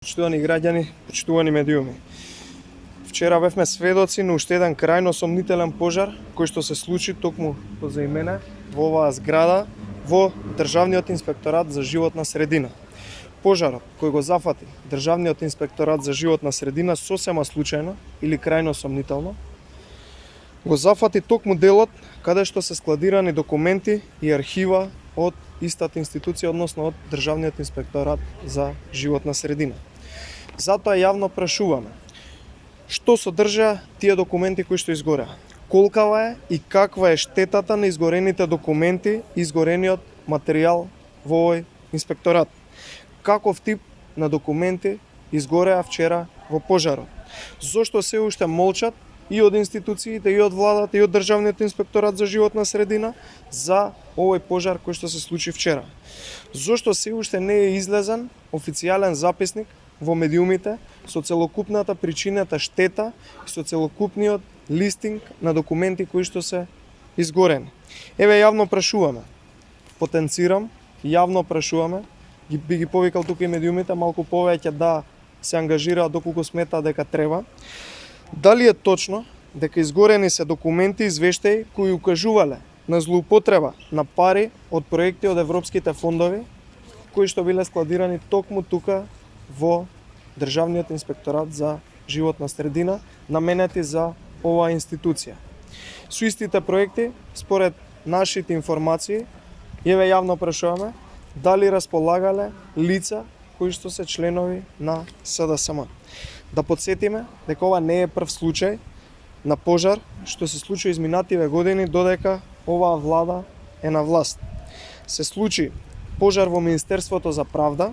Почитувани граѓани, почитувани медиуми. Вчера бевме сведоци на уште еден крајно сомнителен пожар кој што се случи токму позај мене во оваа зграда во Државниот инспекторат за животна средина. Пожарот кој го зафати Државниот инспекторат за животна средина сосема случајно или крајно сомнително го зафати токму делот каде што се складирани документи и архива од истата институција, односно од Државниот инспекторат за животна средина. Затоа јавно прашуваме што содржа тие документи кои што изгореа, колкава е и каква е штетата на изгорените документи и изгорениот материјал во овој инспекторат, каков тип на документи изгореа вчера во пожарот, зошто се уште молчат и од институциите, и од владата, и од Државниот инспекторат за животна средина за овој пожар кој што се случи вчера. Зошто се уште не е излезен официјален записник во медиумите со целокупната причината штета и со целокупниот листинг на документи кои што се изгорени. Еве јавно прашуваме, потенцирам, јавно прашуваме, би ги повикал тука и медиумите малку повеќе да се ангажираат доколку сметаат дека треба. Дали е точно дека изгорени се документи и извештаи кои укажувале на злоупотреба на пари од проекти од европските фондови кои што биле складирани токму тука во Државниот инспекторат за животна средина, наменети за оваа институција. Со истите проекти, според нашите информации, еве јавно прашуваме дали располагале лица кои што се членови на СДСМ. Да подсетиме дека ова не е прв случај на пожар што се случи изминативе години додека оваа влада е на власт. Се случи пожар во Министерството за правда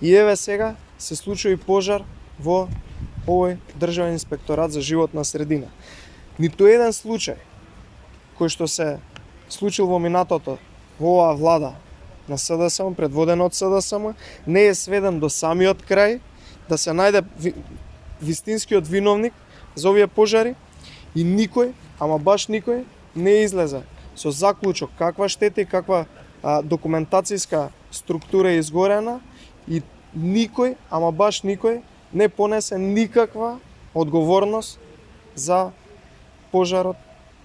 и еве сега се случи и пожар во овој Државен инспекторат за животна средина. Ниту еден случај кој што се случил во минатото во оваа влада на СДСМ, предводена од СДСМ, не е сведен до самиот крај, да се најде вистинскиот виновник за овие пожари и никој, ама баш никој, не излезе со заклучок каква штета и каква документацијска структура е изгорена и никој, ама баш никој, не понесе никаква одговорност за пожарот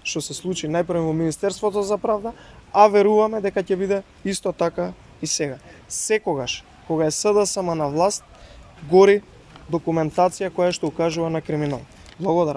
што се случи најпрво во Министерството за правда, а веруваме дека ќе биде исто така и сега. Секогаш, кога е СДСМ на власт, гори документација која што укажува на криминал. Благодарам.